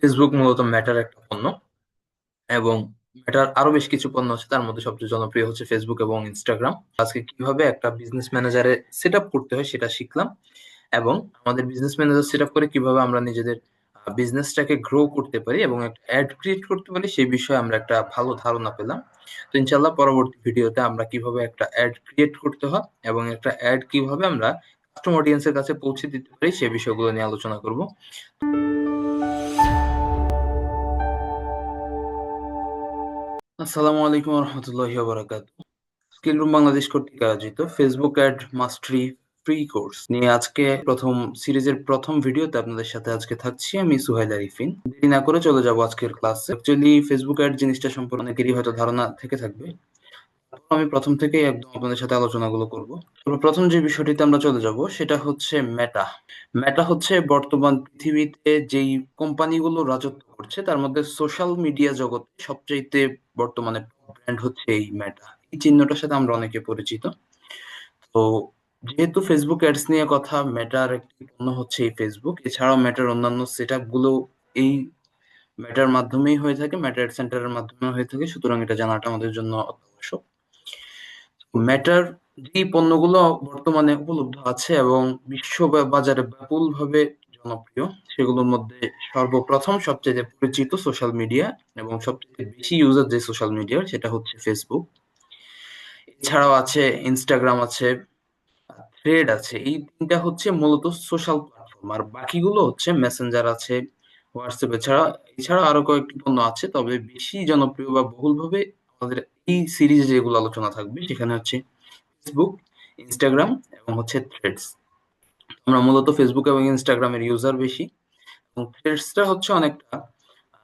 Facebook মূলত মেটার একটা পণ্য এবং মেটার আরো বেশ কিছু পণ্য আছে, তার মধ্যে সবচেয়ে জনপ্রিয় হচ্ছে ফেসবুক এবং ইনস্টাগ্রাম। আজকে কিভাবে একটা বিজনেস ম্যানেজারে সেট আপ করতে হয় সেটা শিখলাম, এবং আমাদের বিজনেস ম্যানেজার সেট আপ করে কিভাবে আমরা নিজেদের বিজনেসটাকে গ্রো করতে পারি এবং একটা অ্যাড ক্রিয়েট করতে পারি সেই বিষয়ে আমরা একটা ভালো ধারণা পেলাম। তো ইনশাল্লাহ পরবর্তী ভিডিওতে আমরা কিভাবে একটা অ্যাড ক্রিয়েট করতে হয় এবং একটা অ্যাড কিভাবে আমরা কাস্টমার অডিয়েন্সের কাছে পৌঁছে দিতে পারি সেই বিষয়গুলো নিয়ে আলোচনা করব। আসসালামু আলাইকুম রহমতুল্লাহি ওয়া স্কিল রুম বাংলাদেশ কর্তৃক আয়োজিত ফেসবুক অ্যাড মাস্টারি ফ্রি কোর্স নিয়ে আজকে প্রথম সিরিজের প্রথম ভিডিওতে আপনাদের সাথে আজকে থাকছি আমি সুহাইল আরিফিন। দেরি না করে চলে যাব আজকের ক্লাসে। অ্যাকচুয়ালি ফেসবুক অ্যাড জিনিসটা সম্পর্কে অনেকেরই হয়তো ধারণা থেকে থাকবে। আমি প্রথম থেকেই একদম আপনাদের সাথে আলোচনাগুলো করব। প্রথম যে বিষয়টিতে আমরা চলে যাব সেটা হচ্ছে মেটা। মেটা হচ্ছে বর্তমান পৃথিবীতে যেই কোম্পানিগুলো রাজত্ব করছে তার মধ্যে সোশ্যাল মিডিয়া জগতে সবচাইতে বর্তমানে ব্র্যান্ড হচ্ছে এই মেটা। এই চিহ্নটার সাথে আমরা অনেকে পরিচিত। তো যেহেতু ফেসবুক অ্যাডস নিয়ে কথা, মেটার একটি পণ্য হচ্ছে এই ফেসবুক, এছাড়াও মেটার অন্যান্য সেট আপ গুলো এই মেটার মাধ্যমেই হয়ে থাকে, মেটা অ্যাড সেন্টারের মাধ্যমে হয়ে থাকে, সুতরাং এটা জানাটা আমাদের জন্য অত্যাবশ্যক। মেটার যে পণ্যগুলো বর্তমানে উপলব্ধ আছে এবং বিশ্ব বাজারে বিপুলভাবে জনপ্রিয়, সেগুলোর মধ্যে সর্বপ্রথম সবচেয়ে পরিচিত সোশ্যাল মিডিয়া এবং সবচেয়ে বেশি ইউজার যে সোশ্যাল মিডিয়ার সেটা হচ্ছে ফেসবুক। এছাড়াও আছে ইনস্টাগ্রাম, আছে থ্রেড, আছে। এই তিনটা হচ্ছে মূলত সোশ্যাল প্ল্যাটফর্ম, আর বাকিগুলো হচ্ছে মেসেঞ্জার আছে, হোয়াটসঅ্যাপ। এছাড়া আরো কয়েকটি পণ্য আছে, তবে বেশি জনপ্রিয় বা বহুলভাবে আমাদের এই সিরিজে যেগুলো আলোচনা থাকবে সেখানে হচ্ছে ফেসবুক, ইনস্টাগ্রাম এবং হচ্ছে থ্রেডস। আমরা মূলত ফেসবুক এবং ইনস্টাগ্রামের ইউজার বেশি, এবং থ্রেডসটা হচ্ছে অনেকটা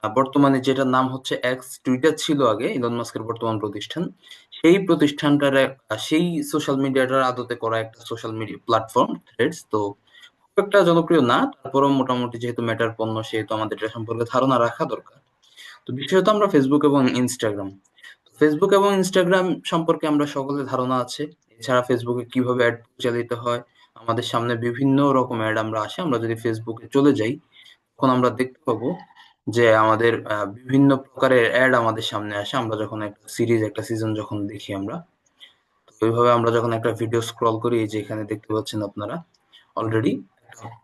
বর্তমানে যেটার নাম হচ্ছে এক্স, টুইটার ছিল আগে, ইলন মাস্কের বর্তমান প্রতিষ্ঠান। সেই প্রতিষ্ঠানটার সেই সোশ্যাল মিডিয়াটার আদতে করা একটা সোশ্যাল মিডিয়া প্ল্যাটফর্ম থ্রেডস। তো খুব একটা জনপ্রিয় না, তারপরেও মোটামুটি যেহেতু মেটার পণ্য সেহেতু আমাদের এটা সম্পর্কে ধারণা রাখা দরকার। তো বিশেষত আমরা ফেসবুক এবং ইনস্টাগ্রাম, ফেসবুক এবং ইনস্টাগ্রাম সম্পর্কে আমরা সকলের ধারণা আছে। এছাড়া ফেসবুকে কিভাবে অ্যাড পরিচালিত হয়, আমাদের সামনে বিভিন্ন রকম অ্যাড আমরা আসে। আমরা যদি ফেসবুকে চলে যাই তখন আমরা দেখতে পাবো যে আমাদের বিভিন্ন প্রকারের অ্যাড আমাদের সামনে আসে আমরা যখন একটা সিরিজ, একটা সিজন যখন দেখি আমরা। তো ওইভাবে আমরা যখন একটা ভিডিও স্ক্রল করি, এই যে এখানে দেখতে পাচ্ছেন আপনারা অলরেডি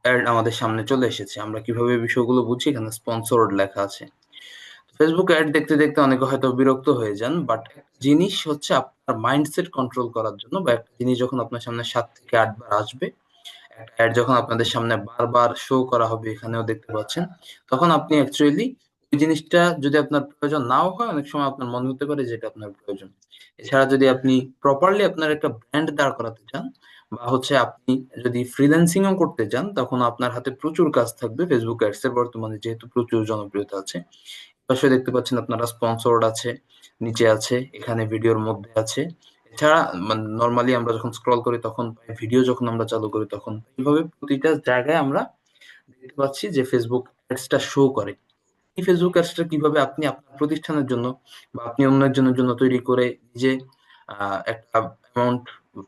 অ্যাড আমাদের সামনে চলে এসেছে। আমরা কিভাবে বিষয়গুলো বুঝি, এখানে স্পন্সরড লেখা আছে। ফেসবুক অ্যাড দেখতে দেখতে অনেকে হয়তো বিরক্ত হয়ে যান, বাট জিনিস হচ্ছে আপনার মাইন্ডসেট কন্ট্রোল করার জন্য, বা একটা জিনিস যখন আপনার সামনে 7 থেকে 8 বার আসবে, একটা অ্যাড যখন আপনাদের সামনে বারবার শো করা হবে, এখানেও দেখতে পাচ্ছেন, তখন আপনি অ্যাকচুয়ালি ওই জিনিসটা যদি আপনার প্রয়োজন নাও হয়, অনেক সময় আপনার মনে হতে পারে যে এটা আপনার প্রয়োজন। এছাড়া যদি আপনি প্রপারলি আপনার একটা ব্র্যান্ড দাঁড় করাতে চান, বা হচ্ছে আপনি যদি ফ্রিল্যান্সিংও করতে চান, তখন আপনার হাতে প্রচুর কাজ থাকবে। ফেসবুক অ্যাডস এর বর্তমানে যেহেতু প্রচুর জনপ্রিয়তা আছে, পাশে দেখতে পাচ্ছেন আপনারা স্পন্সরড আছে, নিচে আছে, এখানে ভিডিওর মধ্যে আছে। এছাড়া নর্মালি আমরা যখন স্ক্রল করি তখন ভিডিও যখন আমরা চালু করি তখন এইভাবে প্রতিটা জায়গায় আমরা দেখতে পাচ্ছি যে ফেসবুক অ্যাডসটা শো করে। এই ফেসবুক অ্যাডসটা কিভাবে আপনি আপনার প্রতিষ্ঠানের জন্য বা আপনি অন্য একজনের জন্য তৈরি করে নিজে একটা অ্যামাউন্ট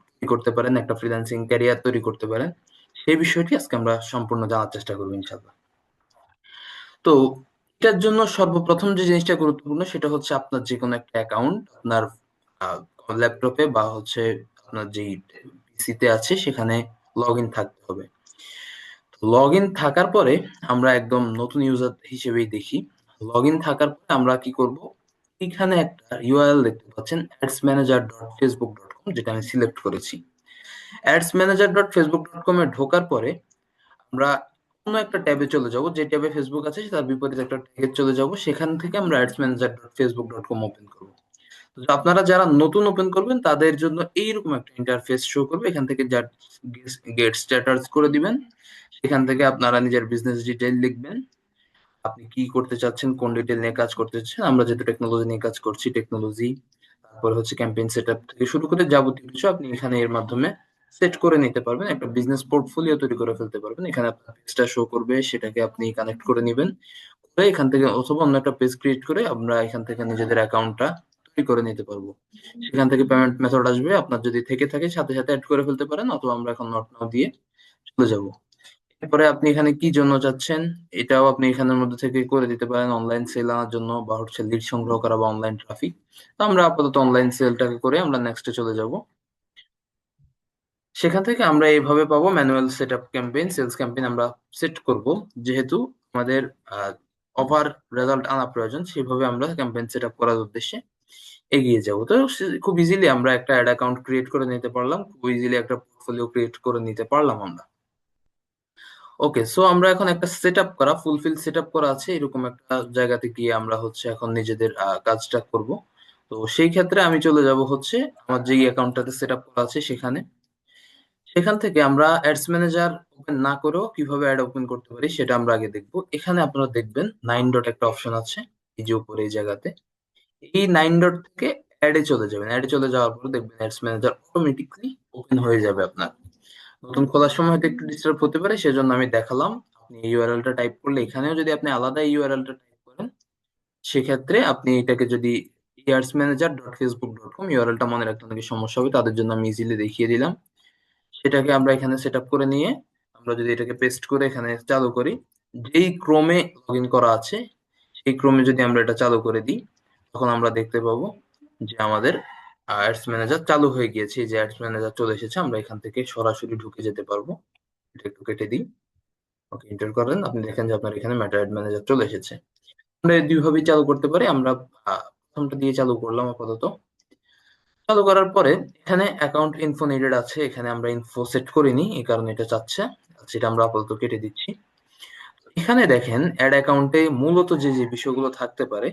তৈরি করতে পারেন, একটা ফ্রিল্যান্সিং ক্যারিয়ার তৈরি করতে পারেন, সেই বিষয়টি আজকে আমরা সম্পূর্ণ জানার চেষ্টা করবো ইনশাল্লাহ। তো এটার জন্য সর্বপ্রথম যে জিনিসটা গুরুত্বপূর্ণ সেটা হচ্ছে আপনার যে কোনো একটা অ্যাকাউন্ট আপনার ল্যাপটপে বা হচ্ছে আপনার যেই পিসিতে আছে সেখানে লগ ইন থাকতে হবে। লগ ইন থাকার পরে আমরা একদম নতুন ইউজার হিসেবেই দেখি, লগ ইন থাকার পরে আমরা কি করব, এখানে একটা ইউআরএল দেখতে পাচ্ছেন adsmanager.facebook.com, যেটা আমি সিলেক্ট করেছি। adsmanager.facebook.com এ ঢোকার পরে আমরা কোনো একটা ট্যাবে চলে যাব, যে ট্যাবে ফেসবুক আছে তার বিপরীতে একটা ট্যাবে চলে যাব, সেখান থেকে আমরা adsmanager.facebook.com ওপেন করব। তো আপনারা যারা নতুন ওপেন করবেন তাদের জন্য এইরকম একটা ইন্টারফেস শো করবে। এখান থেকে গেট স্ট্যাটাস করে দিবেন, সেখান থেকে আপনারা নিজের বিজনেস ডিটেইল লিখবেন, আপনি কি করতে চাচ্ছেন, কোন ডিটেইল নিয়ে কাজ করতে চাচ্ছেন। আমরা যেহেতু টেকনোলজি নিয়ে কাজ করছি, টেকনোলজি, তারপরে হচ্ছে ক্যাম্পেইন সেটআপ থেকে শুরু করে যাবতীয় কিছু আপনি এখানে এর মাধ্যমে সেট করে নিতে পারবেন, একটা বিজনেস পোর্টফোলিও তৈরি করে ফেলতে পারবেন। এখানে আপনার পেজটা শো করবে, সেটাকে আপনি কানেক্ট করে নিবেন, করে এখান থেকে অথবা অন্য একটা পেজ ক্রিয়েট করে আমরা এখান থেকে নিজেদের অ্যাকাউন্টটা তৈরি করে নিতে পারবো। সেখান থেকে পেমেন্ট মেথড আসবে, আপনার যদি থেকে থাকে সাথে সাথে অ্যাড করে ফেলতে পারেন, অথবা আমরা এখন নট নাও দিয়ে চলে যাব। এরপরে আপনি এখানে কি জন্য যাচ্ছেন, এটাও আপনি এখানের মধ্যে থেকে করে দিতে পারেন, অনলাইন সেল আনার জন্য বা হচ্ছে লিড সংগ্রহ করা বা অনলাইন ট্রাফিক। তো আমরা আপাতত অনলাইন সেলটাকে করে আমরা নেক্সটে চলে যাব। সেখান থেকে আমরা এইভাবে পাবো manual set up campaign, sales campaign আমরা সেট করব। যেহেতু আমাদের ওভার রেজাল্ট আনা প্রয়োজন, সেভাবে আমরা ক্যাম্পেইন সেট আপ করার উদ্দেশ্যে এগিয়ে যাব। তো খুব ইজিলি আমরা একটা অ্যাড অ্যাকাউন্ট ক্রিয়েট করে নিতে পারলাম, খুব ইজিলি একটা পোর্টফোলিও ক্রিয়েট করে নিতে পারলাম আমরা। ওকে, সো আমরা এখন একটা সেট আপ করা, ফুলফিল সেট আপ করা আছে এরকম একটা জায়গাতে গিয়ে আমরা হচ্ছে এখন নিজেদের কাজটা করব। তো সেই ক্ষেত্রে আমি চলে যাব হচ্ছে আমার যেই অ্যাকাউন্টটাতে সেট আপ করা আছে সেখানে। সেখান থেকে আমরা অ্যাডস ম্যানেজার ওপেন না করেও কিভাবে অ্যাড ওপেন করতে পারি সেটা আমরা আগে দেখবো। এখানে আপনারা দেখবেন 9 ডট একটা অপশন আছে, এই যে উপরে এই জায়গাতে। এই 9 ডট থেকে অ্যাডে চলে যাবেন, অ্যাডে চলে যাওয়ার পর দেখবেন অ্যাডস ম্যানেজার অটোমেটিকলি ওপেন হয়ে যাবে আপনার। নতুন খোলার সময় হয়তো একটু ডিস্টার্ব হতে পারে, সেজন্য আমি দেখালাম। আপনি ইউআরএলটা টাইপ করলে, এখানেও যদি আপনি আলাদা ইউআরএলটা টাইপ করেন, সেক্ষেত্রে আপনি এটাকে যদি adsmanager.facebook.com ইউআরএলটা মনে রাখতে অনেক সমস্যা হবে, তাদের জন্য আমি ইজিলি দেখিয়ে দিলাম। সেটাকে আমরা এখানে সেট আপ করে নিয়ে আমরা যদি এটাকে পেস্ট করে এখানে চালু করি, যেই ক্রমে লগ ইন করা আছে সেই ক্রমে যদি আমরা এটা চালু করে দিই, তখন আমরা দেখতে পাবো যে আমাদের অ্যাডস ম্যানেজার চালু হয়ে গিয়েছে। এই যে অ্যাডস ম্যানেজার চলে এসেছে, আমরা এখান থেকে সরাসরি ঢুকে যেতে পারবো। এটা একটু কেটে দিই। ওকে, এন্টার করেন, আপনি দেখেন যে আপনার এখানে মেটা অ্যাড ম্যানেজার চলে এসেছে। আমরা এই দুইভাবেই চালু করতে পারি। আমরা প্রথমটা দিয়ে চালু করলাম আপাতত। চালু করার পরে এখানে অ্যাকাউন্ট ইনফো নিডেড আছে, এখানে আমরা ইনফো সেট করিনি, এই কারণে এটা চাচ্ছে। সেটা আমরা আপাতত কেটে দিচ্ছি। এখানে দেখেন অ্যাড অ্যাকাউন্টে মূলত যে যে বিষয়গুলো থাকতে পারে,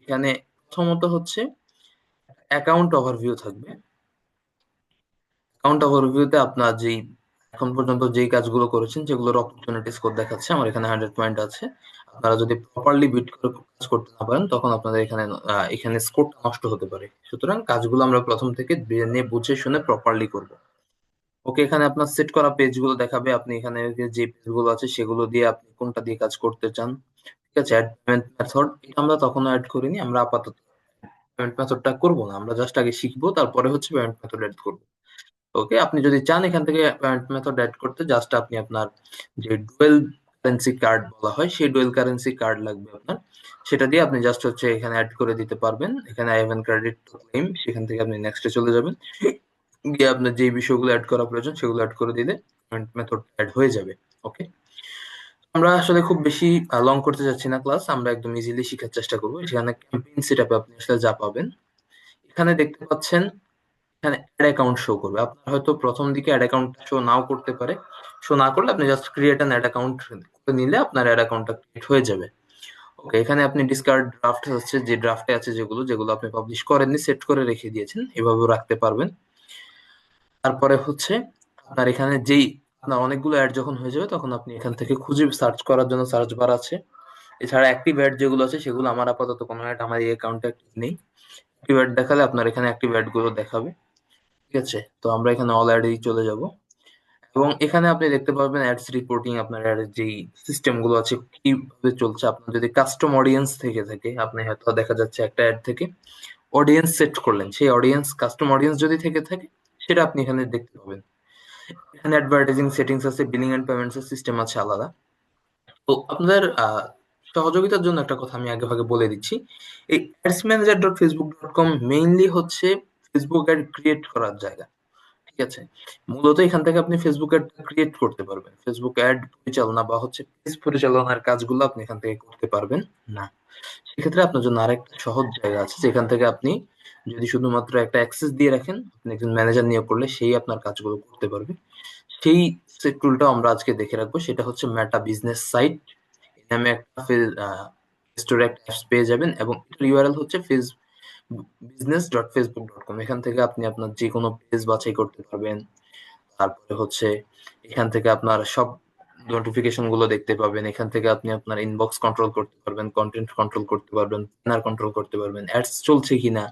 এখানে প্রথমত হচ্ছে অ্যাকাউন্ট ওভারভিউ থাকবে। অ্যাকাউন্ট ওভারভিউতে আপনার যেই এখন পর্যন্ত যেই কাজগুলো করেছেন যেগুলোর অপরচুনিটি স্কোর দেখাচ্ছে, আমার এখানে 100 পয়েন্ট আছে। আপনারা যদি প্রপারলি বিট করে কাজ করতে না পারেন, তখন আপনাদের এখানে এখানে স্কোরটা নষ্ট হতে পারে। সুতরাং কাজগুলো আমরা প্রথম থেকে জেনে বুঝে শুনে প্রপারলি করব। ওকে, এখানে আপনার সেট করা পেজগুলো দেখাবে, আপনি এখানে যে পেজগুলো আছে সেগুলো দিয়ে আপনি কোনটা দিয়ে কাজ করতে চান। ঠিক আছে, অ্যাড পেমেন্ট মেথড এটা আমরা তখনও অ্যাড করিনি, আমরা আপাতত পেমেন্ট মেথডটা করবো না, আমরা জাস্ট আগে শিখবো, তারপরে হচ্ছে পেমেন্ট মেথড অ্যাড করবো। ওকে, আপনি যদি চান এখান থেকে পেমেন্ট মেথড অ্যাড করতে, জাস্ট আপনি আপনার যে ডুয়েল কারেন্সি কার্ড বলা হয় সেই ডুয়েল কারেন্সি কার্ড লাগবে আপনার, সেটা দিয়ে আপনি জাস্ট হচ্ছে এখানে অ্যাড করে দিতে পারবেন। এখানে I have an credit to claim, সেখান থেকে আপনি নেক্সটে চলে যাবেন, গিয়ে আপনার যে বিষয়গুলো অ্যাড করা প্রয়োজন সেগুলো অ্যাড করে দিলে পেমেন্ট মেথড অ্যাড হয়ে যাবে। ওকে, আমরা আসলে খুব বেশি লং করতে যাচ্ছি না ক্লাস, আমরা একদম ইজিলি শেখার চেষ্টা করবো। সেখানে ক্যাম্পেইন সেটআপে আপনি আসলে যা পাবেন, এখানে দেখতে পাচ্ছেন এখানে অ্যাড অ্যাকাউন্ট শো করবে। আপনার হয়তো প্রথম দিকে অ্যাড অ্যাকাউন্ট শো নাও করতে পারে, শো না করলে আপনি just create an add account করে নিলে আপনার অ্যাড অ্যাকাউন্টটা ক্রিয়েট হয়ে যাবে। ওকে, এখানে আপনি ডিসকার্ড ড্রাফট হচ্ছে যে ড্রাফটে আছে যেগুলো যেগুলো আপনি পাবলিশ করেননি, সেট করে রেখে দিয়েছেন, এভাবেও রাখতে পারবেন। তারপরে হচ্ছে আপনার এখানে যেই আপনার অনেকগুলো অ্যাড যখন হয়ে যাবে, তখন আপনি এখান থেকে খুঁজে সার্চ করার জন্য সার্চ বার আছে। এছাড়া অ্যাক্টিভ অ্যাড যেগুলো আছে সেগুলো আমার আপাতত কোনো অ্যাড আমার এই অ্যাকাউন্টে নেই। অ্যাক্টিভ অ্যাড দেখালে আপনার এখানে অ্যাক্টিভ অ্যাড গুলো দেখাবে। ঠিক আছে, তো আমরা এখানে অল অ্যাডেই চলে যাব এবং এখানে আপনি দেখতে পাবেন অ্যাডস রিপোর্টিং, আপনার অ্যাডের যেই সিস্টেম গুলো আছে কিভাবে চলছে। আপনার যদি কাস্টম অডিয়েন্স থেকে থাকে, আপনি হয়তো দেখা যাচ্ছে একটা অ্যাড থেকে অডিয়েন্স সেট করলেন, সেই অডিয়েন্স কাস্টম অডিয়েন্স যদি থেকে থাকে সেটা আপনি এখানে দেখতে পাবেন। এখানে অ্যাডভার্টাইজিং সেটিংস আছে, বিলিং এন্ড পেমেন্টস এর সিস্টেম আছে আলাদা। তো আপনাদের সহযোগিতার জন্য একটা কথা আমি আগে ভাগে বলে দিচ্ছি, এই adsmanager.facebook.com মেইনলি হচ্ছে ফেসবুক অ্যাড ক্রিয়েট করার জায়গা। ঠিক আছে, মূলত এখান থেকে আপনি ফেসবুক অ্যাড ক্রিয়েট করতে পারবেন, ফেসবুক অ্যাড পরিচালনা বা হচ্ছে পেজ পরিচালনার কাজগুলো আপনি এখান থেকে করতে পারবেন না। সেক্ষেত্রে আপনার জন্য আরেকটা সহজ জায়গা আছে, যেখান থেকে আপনি যদি শুধুমাত্র একটা অ্যাক্সেস দিয়ে রাখেন, আপনি একজন ম্যানেজার নিয়োগ করলে সেই আপনার কাজগুলো করতে পারবে। সেই টুলটাও আমরা আজকে দেখে রাখবো, সেটা হচ্ছে মেটা বিজনেস সাইট নামে একটা স্টোরে একটা অ্যাপস পেয়ে যাবেন এবং এটার ইউআরএল হচ্ছে business.facebook.com। এখান থেকে আপনি আপনার যে কোনো পেজ বাছাই করতে পারবেন। তারপরে হচ্ছে এখান থেকে আপনার সব নোটিফিকেশন গুলো দেখতে পাবেন। এখান থেকে আপনি আপনার ইনবক্স কন্ট্রোল করতে পারবেন, কন্টেন্ট কন্ট্রোল করতে পারবেন, ব্যানার কন্ট্রোল করতে পারবেন, অ্যাডস চলছে কিনা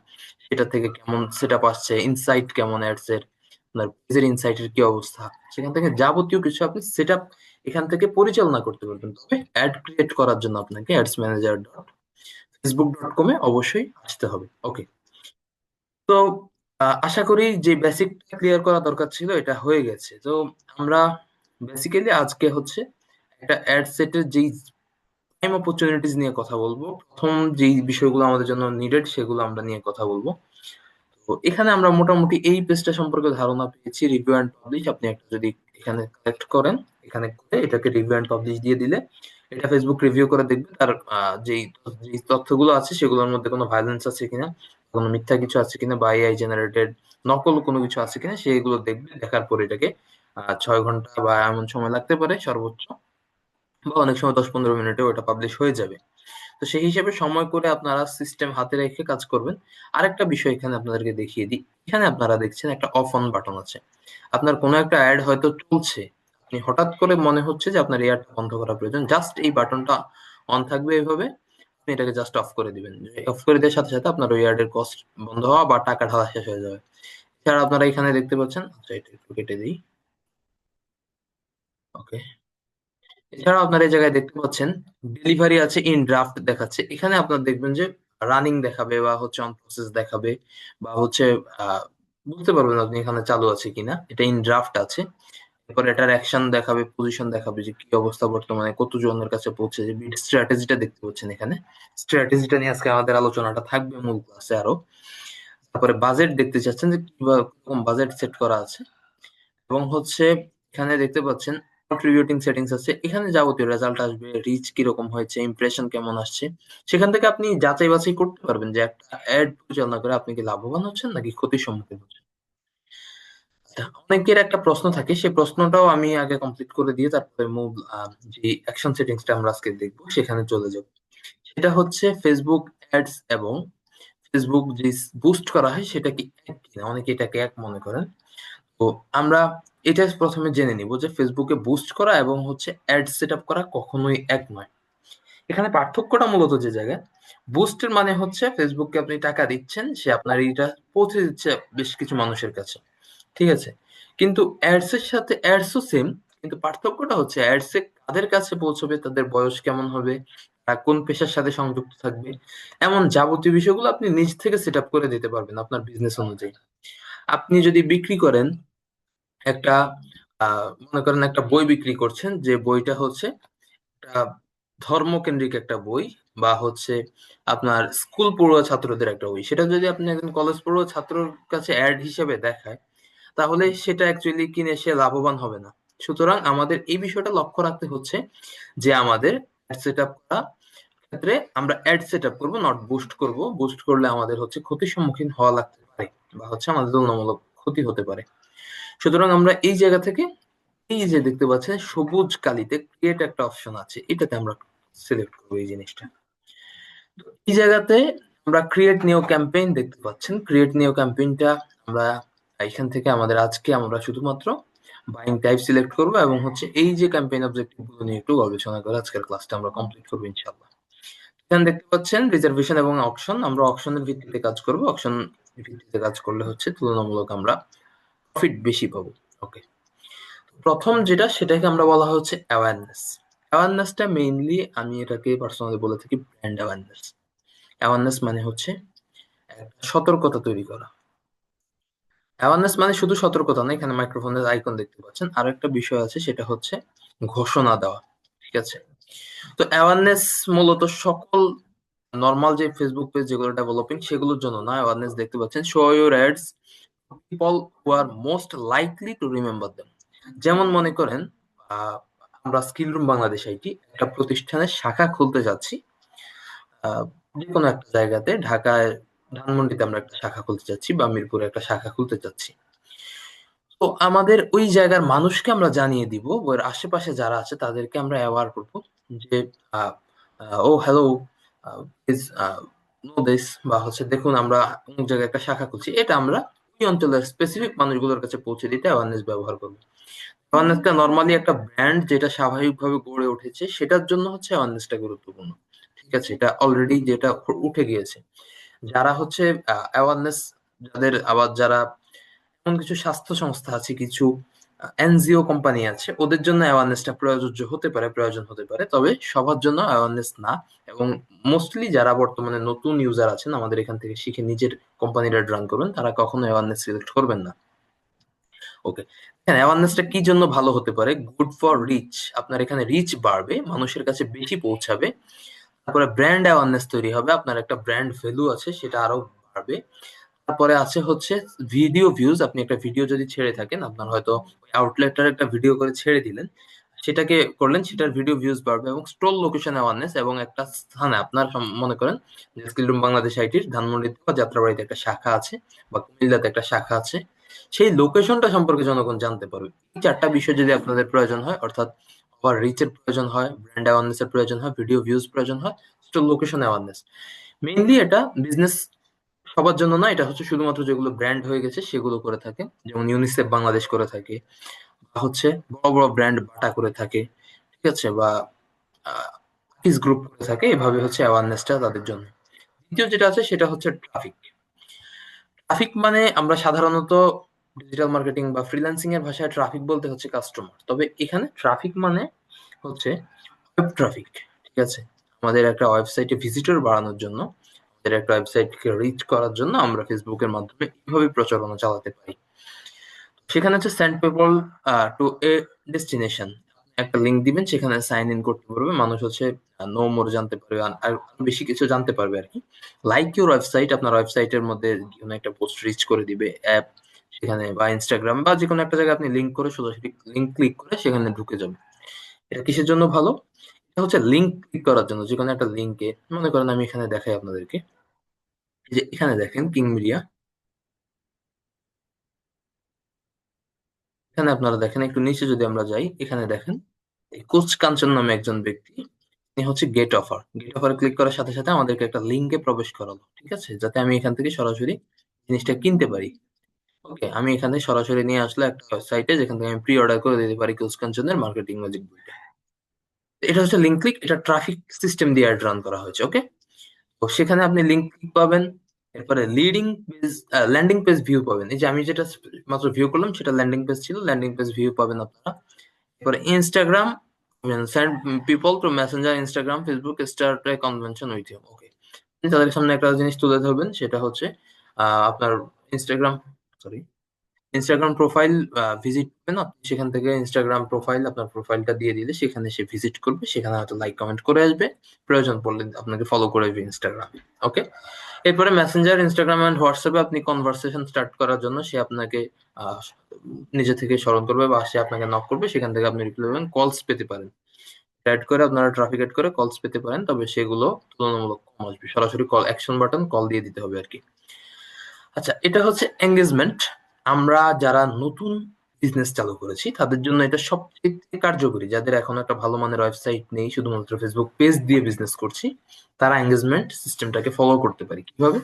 সেটা থেকে কেমন সেটআপ আসছে, ইনসাইট কেমন অ্যাডস এর, আপনার পেজের ইনসাইটের কি অবস্থা, সেখান থেকে যাবতীয় কিছু আপনি সেটআপ এখান থেকে পরিচালনা করতে পারবেন। তবে অ্যাড ক্রিয়েট করার জন্য আপনাকে adsmanager.facebook.com এ অবশ্যই আসতে হবে। ওকে, তো আশা করি যে বেসিকটা ক্লিয়ার করা দরকার ছিল এটা হয়ে গেছে। তো আমরা বেসিক্যালি আজকে হচ্ছে একটা অ্যাড সেটের যেই টাইম অপরচুনিটিস নিয়ে কথা বলবো, প্রথম যেই বিষয়গুলো আমাদের জন্য নিডেড সেগুলো আমরা নিয়ে কথা বলবো। তো এখানে আমরা মোটামুটি এই পেজটা সম্পর্কে ধারণা পেয়েছি। রিভিউ অ্যান্ড পাবলিশ আপনি একটা যদি এখানে কালেক্ট করেন, এখানে করে এটাকে রিভিউ অ্যান্ড পাবলিশ দিয়ে দিলে এটা ফেসবুক রিভিউ করে দেখবে তার যেই যেই তথ্যগুলো আছে সেগুলোর মধ্যে কোনো ভায়োলেন্স আছে কিনা, কোনো মিথ্যা কিছু আছে কিনা, বা এআই জেনারেটেড নকল কোনো কিছু আছে কিনা সেগুলো দেখবে। দেখার পর এটাকে 6 ঘন্টা বা এমন সময় লাগতে পারে সর্বোচ্চ, বা অনেক সময় 10-15 মিনিটেও এটা পাবলিশ হয়ে যাবে। তো সেই হিসেবে সময় করে আপনারা সিস্টেম হাতে রেখে কাজ করবেন। আরেকটা বিষয় এখানে আপনাদেরকে দেখিয়ে দিই। এখানে আপনারা দেখছেন একটা অফ অন বাটন আছে। আপনার কোনো একটা অ্যাড হয়তো চলছে, আপনি হঠাৎ করে মনে হচ্ছে যে আপনার এই অ্যাডটা বন্ধ করা প্রয়োজন, জাস্ট এই বাটনটা অন থাকবে এভাবে, আপনি এটাকে জাস্ট অফ করে দিবেন। অফ করে দেওয়ার সাথে সাথে আপনার ওই অ্যাডের কস্ট বন্ধ হওয়া বা টাকা ঢালা শেষ হয়ে যাবে। এছাড়া আপনারা এখানে দেখতে পাচ্ছেন, আচ্ছা এটা একটু কেটে দিই। ওকে, এছাড়াও আপনারা এই জায়গায় দেখতে পাচ্ছেন ডেলিভারি আছে, ইন ড্রাফট দেখাচ্ছে। এখানে আপনারা দেখবেন যে রানিং দেখাবে বা হচ্ছে অন প্রসেস দেখাবে, বা হচ্ছে আহ বুঝতে পারবেন আপনি এখানে চালু আছে কিনা। এটা ইন ড্রাফট আছে। এরপর এটার অ্যাকশন দেখাবে, পজিশন দেখাবে যে কি অবস্থা বর্তমানে, কত জনের কাছে পৌঁছেছে। বিট স্ট্র্যাটেজিটা দেখতে পাচ্ছেন এখানে। স্ট্র্যাটেজিটা নিয়ে আজকে আমাদের আলোচনাটা থাকবে মূল ক্লাসে আরো। তারপরে বাজেট দেখতে চাচ্ছেন যে কিভাবে বাজেট সেট করা আছে, এবং হচ্ছে এখানে দেখতে পাচ্ছেন কন্ট্রিবিউটিং সেটিংস আছে। এখানে যাবতীয় রেজাল্ট আসবে, রিচ কিরকম হয়েছে, ইমপ্রেশন কেমন আসছে। সেখান থেকে আপনি যাচাই বাছাই করতে পারবেন যে একটা অ্যাড পরিচালনা করে আপনি কি লাভবান হচ্ছেন নাকি ক্ষতির সম্মুখীন হচ্ছেন। আচ্ছা, অনেকের একটা প্রশ্ন থাকে, সেই প্রশ্নটাও আমি আগে কমপ্লিট করে দিয়ে তারপরে মূল যে অ্যাকশন সেটিংসটা আমরা আজকে দেখবো সেখানে চলে যাব। সেটা হচ্ছে ফেসবুক অ্যাডস এবং ফেসবুক যে বুস্ট করা হয় সেটা কি এক কিনা, অনেকে এটাকে এক মনে করেন। তো আমরা এটা প্রথমে জেনে নিব যে ফেসবুকে বুস্ট করা এবং হচ্ছে অ্যাড সেট আপ করা কখনোই এক নয়। এখানে পার্থক্যটা মূলত যে জায়গায়, বুস্টের মানে হচ্ছে ফেসবুককে আপনি টাকা দিচ্ছেন, সে আপনার এইটা পৌঁছে দিচ্ছে বেশ কিছু মানুষের কাছে, ঠিক আছে। কিন্তু অ্যাডস এর সাথে অ্যাডসও সেম, কিন্তু পার্থক্যটা হচ্ছে অ্যাডস এ কাদের কাছে পৌঁছবে, তাদের বয়স কেমন হবে, তারা কোন পেশার সাথে সংযুক্ত থাকবে, এমন যাবতীয় বিষয়গুলো আপনি নিজ থেকে সেট আপ করে দিতে পারবেন আপনার বিজনেস অনুযায়ী। আপনি যদি বিক্রি করেন একটা মনে করেন একটা বই বিক্রি করছেন, যে বইটা হচ্ছে একটা ধর্মকেন্দ্রিক একটা বই, বা হচ্ছে আপনার স্কুল পড়ুয়া ছাত্রদের একটা বই, সেটা যদি আপনি একজন কলেজ পড়ুয়া ছাত্রর কাছে অ্যাড হিসেবে দেখায়, তাহলে সেটা অ্যাকচুয়ালি কিনে সে লাভবান হবে না। সুতরাং আমাদের এই বিষয়টা লক্ষ্য রাখতে হচ্ছে যে আমাদের অ্যাড সেট আপ করা ক্ষেত্রে আমরা অ্যাড সেট আপ করবো, নট বুস্ট করব। বুস্ট করলে আমাদের হচ্ছে ক্ষতির সম্মুখীন হওয়া লাগতে পারে, বা হচ্ছে আমাদের তুলনামূলক ক্ষতি হতে পারে। সুতরাং আমরা এই জায়গা থেকে, এই যে দেখতে পাচ্ছেন সবুজ কালিতে ক্রিয়েট একটা অপশন আছে, এটাতে আমরা সিলেক্ট করবো এই জিনিসটা। তো এই জায়গাতে আমরা ক্রিয়েট নিউ ক্যাম্পেইন দেখতে পাচ্ছেন। ক্রিয়েট নিউ ক্যাম্পেইনটা আমরা এখান থেকে আমাদের আজকে আমরা শুধুমাত্র বাইং টাইপ সিলেক্ট করবো, এবং হচ্ছে এই যে ক্যাম্পেইন অবজেক্টিভ গুলো নিয়ে একটু গবেষণা করে আজকের ক্লাসটা আমরা কমপ্লিট করবো ইনশাআল্লাহ। এখানে দেখতে পাচ্ছেন রিজার্ভেশন এবং অকশন, আমরা অকশনের ভিত্তিতে কাজ করব। অকশন ভিত্তিতে কাজ করলে হচ্ছে তুলনামূলক আমরা প্রফিট বেশি পাবো। ওকে, প্রথম যেটা সেটাকে আমরা বলা হচ্ছে অ্যাওয়ারনেস। অ্যাওয়ারনেসটা মেইনলি আমি এটাকে পার্সোনালি বলে থাকি ব্র্যান্ড অ্যাওয়ারনেস। অ্যাওয়ারনেস মানে হচ্ছে একটা সতর্কতা তৈরি করা। অ্যাওয়ারনেস মানে শুধু সতর্কতা না, এখানে মাইক্রোফোনের আইকন দেখতে পাচ্ছেন। আর একটা বিষয় আছে, সেটা হচ্ছে ঘোষণা দেওয়া, ঠিক আছে। তো অ্যাওয়ারনেস মূলত সকল নর্মাল যে ফেসবুক পেজ যেগুলো ডেভেলপিং সেগুলোর জন্য না। অ্যাওয়ারনেস দেখতে পাচ্ছেন show your ads people who are most likely to remember them. যেমন মনে করেন আহ, আমরা স্কিল রুম বাংলাদেশ আইটি একটা প্রতিষ্ঠানের শাখা খুলতে যাচ্ছি, যে কোনো একটা জায়গাতে, ঢাকায় ধানমন্ডিতে আমরা একটা শাখা খুলতে যাচ্ছি, বা মিরপুরে একটা শাখা খুলতে যাচ্ছি। তো আমাদের ওই জায়গার মানুষকে আমরা জানিয়ে দিব, ওর আশেপাশে যারা আছে তাদেরকে আমরা অ্যাওয়ার করবো যে ও হ্যালো, প্লিজ নো দিস, বা হচ্ছে দেখুন আমরা অমুক জায়গায় একটা শাখা খুলছি। এটা আমরা ওই অঞ্চলের স্পেসিফিক মানুষগুলোর কাছে পৌঁছে দিতে অ্যাওয়ারনেস ব্যবহার করবো। অ্যাওয়ারনেসটা নর্মালি একটা ব্র্যান্ড যেটা স্বাভাবিকভাবে গড়ে উঠেছে সেটার জন্য হচ্ছে অ্যাওয়ারনেসটা গুরুত্বপূর্ণ, ঠিক আছে। এটা অলরেডি যেটা উঠে গিয়েছে, যারা হচ্ছে অ্যাওয়ারনেস, যাদের আবার যারা এমন কিছু স্বাস্থ্য সংস্থা আছে, কিছু এনজিও কোম্পানি আছে, ওদের জন্য অ্যাওয়ারনেসটা প্রযোজ্য হতে পারে, প্রয়োজন হতে পারে, তবে সবার জন্য অ্যাওয়ারনেস না। এবং মোস্টলি যারা বর্তমানে নতুন ইউজার আছেন, আমাদের এখান থেকে শিখে নিজের কোম্পানিটা রান করবেন, তারা কখনো অ্যাওয়ারনেস সিলেক্ট করবেন না। ওকে, এখানে অ্যাওয়ারনেসটা কি জন্য ভালো হতে পারে? গুড ফর রিচ, আপনার এখানে রিচ বাড়বে, মানুষের কাছে বেশি পৌঁছাবে। তারপরে ব্র্যান্ড অ্যাওয়ারনেস তৈরি হবে, আপনার একটা ব্র্যান্ড ভ্যালু আছে সেটা আরো বাড়বে। তারপরে আছে হচ্ছে ভিডিও ভিউজ, আপনি একটা ভিডিও যদি ছেড়ে থাকেন, আপনার হয়তো আউটলেটার একটা ভিডিও করে ছেড়ে দিলেন, সেটাকে করলেন, সেটার ভিডিও ভিউজ বাড়বে। এবং স্টোর লোকেশন অ্যাওয়ারনেস, এবং একটা স্থানে আপনার মনে করেন যে স্কিল রুম বাংলাদেশ আইটির ধানমন্ডিতে বা যাত্রাবাড়িতে একটা শাখা আছে বা কুমিল্লাতে একটা শাখা আছে, সেই লোকেশনটা সম্পর্কে জনগণ জানতে পারবে। এই চারটা বিষয় যদি আপনাদের প্রয়োজন হয়, অর্থাৎ আবার রিচের প্রয়োজন হয়, ব্র্যান্ড অ্যাওয়ারনেস এর প্রয়োজন হয়, ভিডিও ভিউজ প্রয়োজন হয়, স্টোর লোকেশন অ্যাওয়ারনেস, মেইনলি এটা বিজনেস সবার জন্য না, এটা হচ্ছে শুধুমাত্র যেগুলো ব্র্যান্ড হয়ে গেছে সেগুলো করে থাকে, যেমন ইউনিসেফ বাংলাদেশ করে থাকে, বা হচ্ছে বড় বড় ব্র্যান্ড বাটা করে থাকে, ঠিক আছে, বা কিস গ্রুপ করে থাকে, এভাবে হচ্ছে অ্যাওয়ারনেসটা তাদের জন্য। দ্বিতীয় যেটা আছে সেটা হচ্ছে ট্রাফিক। ট্রাফিক মানে আমরা সাধারণত ডিজিটাল মার্কেটিং বা ফ্রিল্যান্সিং এর ভাষায় ট্রাফিক বলতে হচ্ছে কাস্টমার, তবে এখানে ট্রাফিক মানে হচ্ছে ওয়েব ট্রাফিক, ঠিক আছে। আমাদের একটা ওয়েবসাইটে ভিজিটর বাড়ানোর জন্য, আমাদের একটা ওয়েবসাইটকে রিচ করার জন্য আমরা ফেসবুকের মাধ্যমে এইভাবে প্রচারণা চালাতে পারি। সেখানে হচ্ছে সেন্ড পিপল টু এ ডেস্টিনেশন, একটা লিংক দিবেন, সেখানে সাইন ইন করতে পারবে মানুষ, হচ্ছে নো মোর জানতে পারবে, আর আর বেশি কিছু জানতে পারবে আর কি। লাইক ইউর ওয়েবসাইট, আপনার ওয়েবসাইটের মধ্যে কোনো একটা পোস্ট রিচ করে দিবে অ্যাপ, সেখানে বা ইনস্টাগ্রাম বা যে কোনো একটা জায়গায় আপনি লিংক করে সোজাসুজি লিংক ক্লিক করে সেখানে ঢুকে যাবে। এটা কিসের জন্য ভালো? এটা হচ্ছে লিংক ক্লিক করার জন্য। যে কোনো একটা লিংকে, মনে করেন আমি এখানে দেখাই আপনাদেরকে, এই যে এখানে দেখেন কিং মিডিয়া, এখানে আপনারা দেখেন, একটু নিচে যদি আমরা যাই, এখানে দেখেন এই কোচ কাঞ্চন নামে একজন ব্যক্তি, তিনি হচ্ছে get offer, get offer click করার সাথে সাথে আমাদেরকে একটা লিঙ্কে প্রবেশ করালো, ঠিক আছে, যাতে আমি এখান থেকে সরাসরি জিনিসটা কিনতে পারি। ওকে, আমি এখানে সরাসরি নিয়ে আসলে একটা সাইটে, যেখান থেকে আমি প্রি অর্ডার করে দিতে পারি কোচ কাঞ্চনের মার্কেটিং ম্যাজিক বইটা। এটা হচ্ছে লিঙ্ক ক্লিক, এটা ট্রাফিক সিস্টেম দিয়ে অ্যাড রান করা হয়েছে। ওকে, তো সেখানে আপনি লিঙ্ক ক্লিক পাবেন, এরপরে leading page, landing page view পাবেন। এই যে আমি যেটা মাত্র ভিউ করলাম সেটা ল্যান্ডিং পেজ ছিল, ল্যান্ডিং পেজ ভিউ পাবেন আপনারা। এরপরে Instagram, send people to messenger, Instagram, Facebook start a convention with you. Okay, তাদের সামনে একটা জিনিস তুলে ধরবেন, সেটা হচ্ছে আপনার Instagram, sorry, Instagram profile visit করবেন আপনি, সেখান থেকে ইনস্টাগ্রাম প্রোফাইল, আপনার প্রোফাইলটা দিয়ে দিলে সেখানে সে ভিজিট করবে, সেখানে হয়তো লাইক কমেন্ট করে আসবে, প্রয়োজন পড়লে আপনাকে ফলো করে আসবে ইনস্টাগ্রামে। ওকে, এরপরে মেসেঞ্জার, ইনস্টাগ্রাম এন্ড হোয়াটসঅ্যাপে আপনি কনভারসেশন স্টার্ট করার জন্য সে আপনাকে আহ, নিজে থেকে স্মরণ করবে বা সে আপনাকে নক করবে, সেখান থেকে আপনি রিপ্লাই পাবেন, কলস পেতে পারেন। অ্যাড করে আপনারা ট্রাফিক অ্যাড করে কলস পেতে পারেন, তবে সেগুলো তুলনামূলক কম আসবে, সরাসরি কল অ্যাকশন বাটন কল দিয়ে দিতে হবে আর কি। আচ্ছা, এটা হচ্ছে এঙ্গেজমেন্ট। আমরা যারা নতুন বিজনেস চালু করেছি তাদের জন্য এটা সবচেয়ে কার্যকরী, যাদের এখন একটা ভালো মানের ওয়েবসাইট নেই, শুধুমাত্র ফেসবুক পেজ দিয়ে বিজনেস করছি, তারা এঙ্গেজমেন্ট সিস্টেমটাকে ফলো করতে পারি কিভাবে।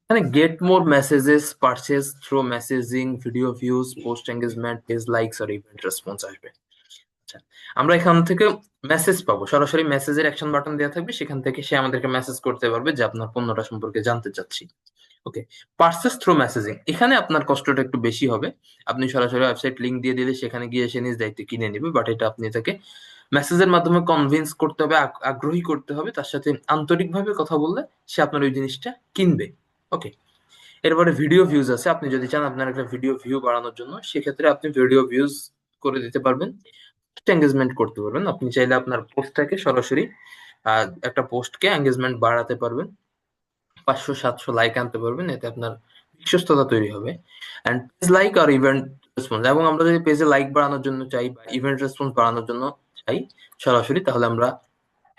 এখানে get more messages, purchase through messaging, video views, post engagement, page likes আর ইভেন্ট রেসপন্স আসবে। আচ্ছা, আমরা এখান থেকে মেসেজ পাবো, সরাসরি মেসেজের অ্যাকশন বাটন দেওয়া থাকবে, সেখান থেকে সে আমাদেরকে মেসেজ করতে পারবে যে আপনার পণ্যটা সম্পর্কে জানতে চাচ্ছি। ওকে, পার্সেস থ্রু মেসেজিং, এখানে আপনার কষ্টটা একটু বেশি হবে। আপনি সরাসরি ওয়েবসাইট লিংক দিয়ে দিলে সেখানে গিয়ে সে নিজ দায়িত্বে কিনে নেবে, বাট এটা আপনি তাকে মেসেজের মাধ্যমে কনভিন্স করতে হবে, আগ্রহী করতে হবে, তার সাথে আন্তরিকভাবে কথা বললে সে আপনার ওই জিনিসটা কিনবে। ওকে, এরপরে ভিডিও ভিউজ আছে, আপনি যদি চান আপনার একটা ভিডিও ভিউ বাড়ানোর জন্য, সেক্ষেত্রে আপনি ভিডিও ভিউজ করে দিতে পারবেন, এঙ্গেজমেন্ট করতে পারবেন। আপনি চাইলে আপনার পোস্টটাকে সরাসরি একটা পোস্টকে এঙ্গেজমেন্ট বাড়াতে পারবেন, 500-700 লাইক আনতে পারবেন, এতে আপনার বিশ্বস্ততা তৈরি হবে। অ্যান্ড পেজ লাইক আর ইভেন্ট রেসপন্স, এবং আমরা যদি পেজে লাইক বাড়ানোর জন্য চাই বা ইভেন্ট রেসপন্স বাড়ানোর জন্য চাই সরাসরি, তাহলে আমরা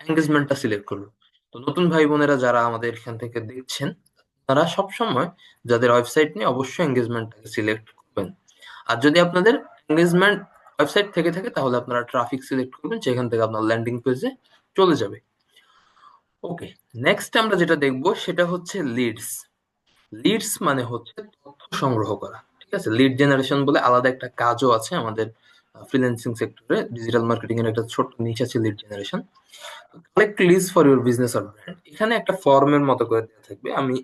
এঙ্গেজমেন্টটা সিলেক্ট করবো। তো নতুন ভাই বোনেরা যারা আমাদের এখান থেকে দেখছেন, তারা সবসময় যাদের ওয়েবসাইট নিয়ে অবশ্যই এঙ্গেজমেন্টটাকে সিলেক্ট করবেন। আর যদি আপনাদের এঙ্গেজমেন্ট ওয়েবসাইট থেকে থাকে, তাহলে আপনারা ট্রাফিক সিলেক্ট করবেন, সেখান থেকে আপনার ল্যান্ডিং পেজে চলে যাবে। ওকে, নেক্সট আমরা যেটা দেখবো সেটা হচ্ছে লিডস। লিডস মানে হচ্ছে তথ্য সংগ্রহ করা, ঠিক আছে। লিড জেনারেশন বলে আলাদা একটা কাজও আছে আমাদের ফ্রিল্যান্সিং সেক্টরে, ডিজিটাল মার্কেটিং এর একটা ছোট্ট নিচ আছে lead generation. Collect leads for your business or brand, এখানে একটা ফর্মের মতো করে দেওয়া থাকবে। আমি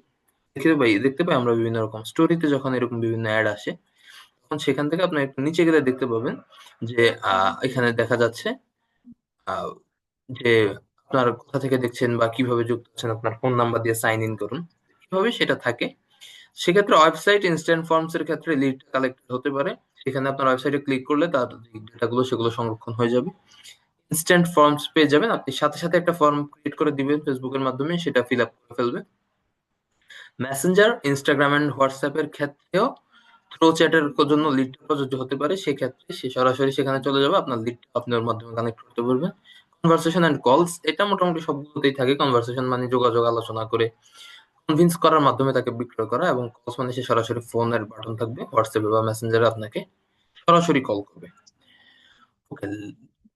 দেখতে পাই আমরা বিভিন্ন রকম স্টোরিতে যখন এরকম বিভিন্ন অ্যাড আসে, তখন সেখান থেকে আপনি একটু নিচে গেলে দেখতে পাবেন যে এখানে দেখা যাচ্ছে আহ, যে আপনার কোথা থেকে দেখছেন বা কিভাবে যুক্ত আছেন, আপনার ফোন নাম্বার দিয়ে সাইন ইন করুন, কিভাবে সেটা থাকে। সেক্ষেত্রে ওয়েবসাইট ইনস্ট্যান্ট ফর্মস এর ক্ষেত্রে লিড কালেক্ট হতে পারে, সেখানে আপনার ওয়েবসাইটে ক্লিক করলে তার ডেটাগুলো সেগুলো সংরক্ষণ হয়ে যাবে। ইনস্ট্যান্ট ফর্মস পেয়ে যাবেন, আপনি সাথে সাথে একটা ফর্ম ক্রিয়েট করে দিবেন ফেসবুকের মাধ্যমে, সেটা ফিল আপ করে ফেলবে। মেসেঞ্জার, ইনস্টাগ্রাম এন্ড হোয়াটসঅ্যাপের ক্ষেত্রেও থ্রো চ্যাটের জন্য লিড প্রযোজ্য হতে পারে। সেক্ষেত্রে সে সরাসরি সেখানে চলে যাবে, আপনার লিড আপনি ওর মাধ্যমে কানেক্ট করতে পারবেন। কনভারসেশন এন্ড কলস, এটা মোটামুটি সবগুলোতেই থাকে। কনভারসেশন মানে যোগাযোগ, আলোচনা করে কনভিন্স করার মাধ্যমে তাকে বিক্রয় করা, এবং কলস মানে সে সরাসরি ফোনের বাটন থাকবে হোয়াটসঅ্যাপে বা মেসেঞ্জারে আপনাকে সরাসরি কল করবে। ওকে,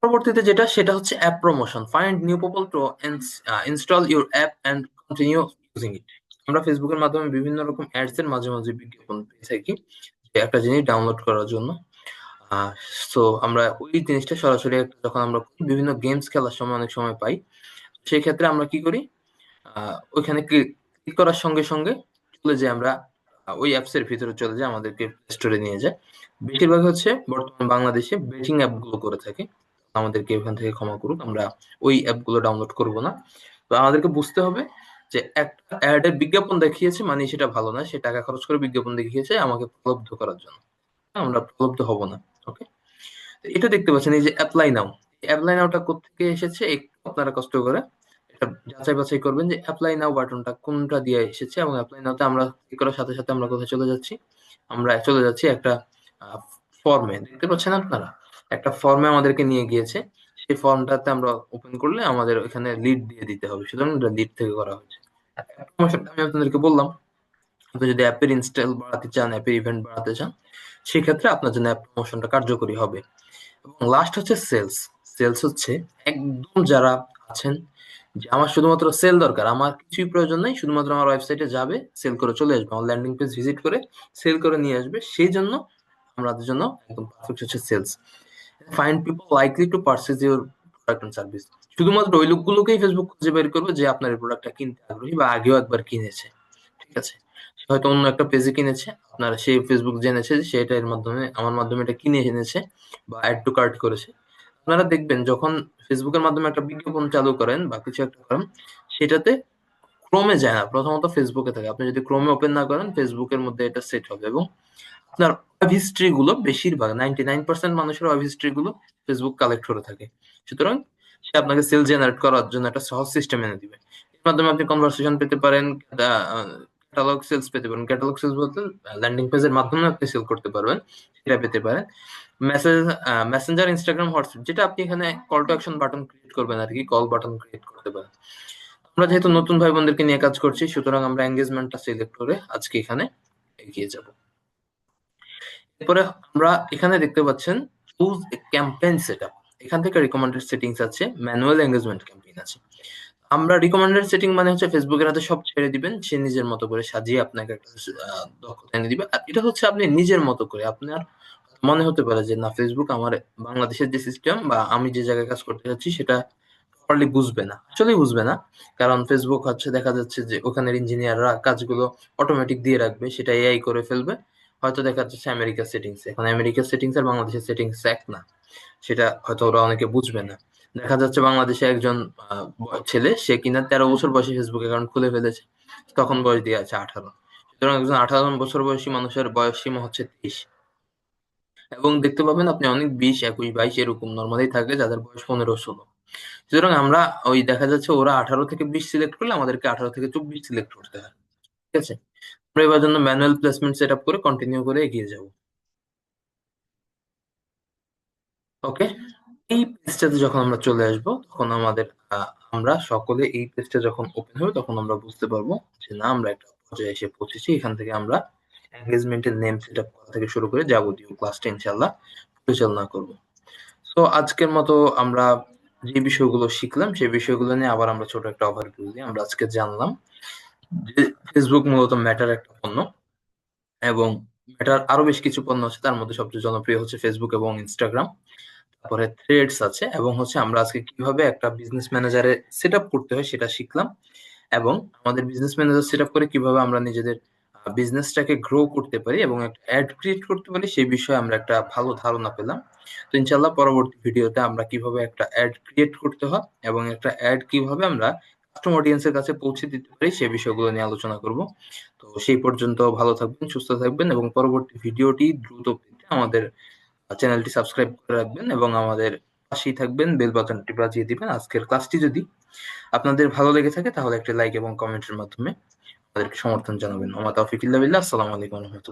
পরবর্তীতে যেটা সেটা হচ্ছে app promotion. Find new people to install your app and continue using it. আমরা ফেসবুকের মাধ্যমে বিভিন্ন রকম অ্যাডস এর মাঝে মাঝে বিজ্ঞাপন পেয়ে থাকি যে একটা জিনিস ডাউনলোড করার জন্য। সো আমরা ওই জিনিসটা সরাসরি যখন আমরা বিভিন্ন গেমস খেলার সময় অনেক সময় পাই, সেই ক্ষেত্রে আমরা কি করি, ওইখানে ক্লিক করার সঙ্গে সঙ্গে চলে যাই আমরা, ওই অ্যাপস এর ভিতরে চলে যাই, আমাদেরকে স্টোরে নিয়ে যায়। বেশিরভাগ হচ্ছে বর্তমান বাংলাদেশে বেটিং অ্যাপ গুলো করে থাকে, আমাদেরকে ওখান থেকে ক্ষমা করুক, আমরা ওই অ্যাপ গুলো ডাউনলোড করব না। তো আমাদেরকে বুঝতে হবে যে একটা অ্যাড এর বিজ্ঞাপন দেখিয়েছে মানে সেটা ভালো না, সে টাকা খরচ করে বিজ্ঞাপন দেখিয়েছে আমাকে প্রলুব্ধ করার জন্য, আমরা প্রলুব্ধ হব না। ওকে, এটা দেখতে পাচ্ছেন এই যে অ্যাপ্লাই নাও। অ্যাপ্লাই নাওটা কোত্থেকে এসেছে একটু আপনারা কষ্ট করে এটা যাচাই বাছাই করবেন যে অ্যাপ্লাই নাও বাটনটা কোনটা দিয়ে এসেছে, এবং অ্যাপ্লাই নাওতে আমরা ক্লিক করার সাথে সাথে আমরা কোথায় চলে যাচ্ছি, আমরা চলে যাচ্ছি একটা ফর্মে। দেখতে পাচ্ছেন আপনারা, একটা ফর্মে আমাদেরকে নিয়ে গিয়েছে। সেই ফর্মটাতে আমরা ওপেন করলে আমাদের ওখানে লিড দিয়ে দিতে হবে, সুতরাং এটা লিড থেকে করা হয়েছে। আমি আপনাদেরকে বললাম, আপনি যদি অ্যাপের ইনস্টল বাড়াতে চান, অ্যাপের ইভেন্ট বাড়াতে চান, সেক্ষেত্রে আপনার জন্য অ্যাপ প্রমোশনটা কার্যকরী হবে। এবং লাস্ট হচ্ছে সেলস। সেলস হচ্ছে একদম যারা আছেন যে আমার শুধুমাত্র সেল দরকার, আমার কিছুই প্রয়োজন নাই, শুধুমাত্র আমার ওয়েবসাইটে যাবে, সেল করে চলে আসবে, আমার ল্যান্ডিং পেজ ভিজিট করে সেল করে নিয়ে আসবে, সেই জন্য আমাদের জন্য একদম পারফেক্ট হচ্ছে sales. Find people likely to purchase your product and service. শুধুমাত্র ওই লোকগুলোকেই ফেসবুক খুঁজে বের করবে যে আপনার এই প্রোডাক্টটা কিনতে আগ্রহী বা আগেও একবার কিনেছে। ঠিক আছে, সে হয়তো অন্য একটা পেজে কিনেছে, আপনার সেই ফেসবুক জেনেছে যে সেটা এর মাধ্যমে আমার মাধ্যমে এটা কিনে এনেছে বা অ্যাড টু কার্ট করেছে। আপনারা দেখবেন যখন ফেসবুকের মাধ্যমে একটা বিজ্ঞাপন চালু করেন বা কিছু একটা করেন, সেটাতে ক্রোমে যায় না, প্রথমত ফেসবুকে থাকে। আপনি যদি ক্রোমে ওপেন না করেন, ফেসবুকের মধ্যে এটা সেট হবে, এবং আপনার ওয়েব হিস্ট্রি গুলো বেশিরভাগ 99% মানুষের ওয়েব হিস্ট্রি গুলো ফেসবুক কালেক্ট করে থাকে। সুতরাং সে আপনাকে সেল জেনারেট করার জন্য একটা সহজ সিস্টেম এনে দিবে। এর মাধ্যমে আপনি কনভারসেশন পেতে পারেন, ক্যাটালগ সেলস পেতে পারেন। ক্যাটালগ সেলস বলতে ল্যান্ডিং পেজের মাধ্যমে আপনি সেল করতে পারবেন, সেটা পেতে পারেন। মেসেজ, মেসেঞ্জার, ইনস্টাগ্রাম, হোয়াটসঅ্যাপ, যেটা আপনি এখানে call to action button create করবেন আর কি, কল বাটন ক্রিয়েট করতে পারেন। আমরা যেহেতু নতুন ভাই বোনদেরকে নিয়ে কাজ করছি, সুতরাং আমরা এঙ্গেজমেন্টটা সিলেক্ট করে আজকে এখানে এগিয়ে যাব। এরপরে আমরা এখানে দেখতে পাচ্ছেন চুজ এ ক্যাম্পেইন সেটআপ। এখান থেকে রিকমেন্ডেড সেটিংস আছে, ম্যানুয়াল এঙ্গেজমেন্ট ক্যাম্পেইন আছে। আমরা রিকমেন্ডেড সেটিং মানে হচ্ছে ফেসবুকের হাতে সব ছেড়ে দিবেন, সে নিজের মতো করে সাজিয়ে আপনাকে একটা দক্ষতা এনে দিবে। আর এটা হচ্ছে আপনি নিজের মতো করে, আপনার মনে হতে পারে যে না, ফেসবুক আমার বাংলাদেশের যে সিস্টেম বা আমি যে জায়গায় কাজ করতে যাচ্ছি সেটা প্রপারলি বুঝবে না, আসলেই বুঝবে না। কারণ ফেসবুক হচ্ছে দেখা যাচ্ছে যে ওখানের ইঞ্জিনিয়াররা কাজগুলো অটোমেটিক দিয়ে রাখবে, সেটা এআই করে ফেলবে। হয়তো দেখা যাচ্ছে আমেরিকার সেটিংস, এখন আমেরিকার সেটিংস আর বাংলাদেশের সেটিংস এক না, সেটা হয়তো ওরা অনেকে বুঝবে না। দেখা যাচ্ছে বাংলাদেশে একজন ছেলে, সে কিনা 13 বছর বয়সে ফেসবুক অ্যাকাউন্ট খুলে ফেলেছে, তখন বয়স দিয়ে আছে 18। সুতরাং একজন 18 বছর বয়সী মানুষের বয়স সীমা হচ্ছে 23। এবং দেখতে পাবেন আপনি অনেক 20, 21, 22 এরকম নর্মালি থাকে যাদের বয়স 15, 16। সুতরাং আমরা ওই দেখা যাচ্ছে ওরা 18 থেকে 20 সিলেক্ট করলে আমাদেরকে 18 থেকে 24 সিলেক্ট করতে হয়। ঠিক আছে, আমরা এবার জন্য ম্যানুয়াল প্লেসমেন্ট সেট আপ করে কন্টিনিউ করে এগিয়ে যাব। ওকে, এই পেজটাতে যখন আমরা চলে আসব, তখন আমাদের আমরা সকলে এই পেজটা যখন ওপেন হবে তখন আমরা বুঝতে পারবো যে না, আমরা একটা পর্যায়ে এসে পৌঁছেছি। এখান থেকে আমরা এঙ্গেজমেন্টের নেম সেট আপ করা থেকে শুরু করে যাবতীয় ক্লাসটা ইনশাল্লাহ পরিচালনা করব। তো আজকের মতো আমরা যে বিষয়গুলো শিখলাম সেই বিষয়গুলো নিয়ে আবার আমরা ছোট একটা ওভারভিউ দিই। আমরা আজকে জানলাম যে ফেসবুক মূলত মেটার একটা পণ্য, এবং মেটার আরো বেশ কিছু পণ্য আছে, তার মধ্যে সবচেয়ে জনপ্রিয় হচ্ছে ফেসবুক এবং ইনস্টাগ্রাম। তারপরে থ্রেডস আছে, এবং হচ্ছে আমরা আজকে কিভাবে একটা বিজনেস ম্যানেজারে সেট আপ করতে হয় সেটা শিখলাম, এবং আমাদের বিজনেস ম্যানেজার সেট আপ করে কিভাবে আমরা নিজেদের বিজনেসটাকে গ্রো করতে পারি এবং একটা অ্যাড ক্রিয়েট করতে পারি সেই বিষয়ে আমরা একটা ভালো ধারণা পেলাম। তো ইনশাল্লাহ পরবর্তী ভিডিওতে আমরা কিভাবে একটা অ্যাড ক্রিয়েট করতে হয় এবং একটা অ্যাড কিভাবে আমরা কাস্টমার অডিয়েন্সের কাছে পৌঁছে দিতে পারি সেই বিষয়গুলো নিয়ে আলোচনা করব। তো সেই পর্যন্ত ভালো থাকবেন, সুস্থ থাকবেন, এবং পরবর্তী ভিডিওটি দ্রুত পেতে আমাদের চ্যানেলটি সাবস্ক্রাইব করে রাখবেন এবং আমাদের পাশেই থাকবেন, বেল বাটনটি বাজিয়ে দিবেন। আজকের ক্লাসটি যদি আপনাদের ভালো লেগে থাকে তাহলে একটা লাইক এবং কমেন্টের মাধ্যমে আমাদেরকে সমর্থন জানাবেন। আমার তৌফিক ইল্লা বিল্লাহ। আসসালামু আলাইকুম ওয়া রাহমাতুল্লাহ।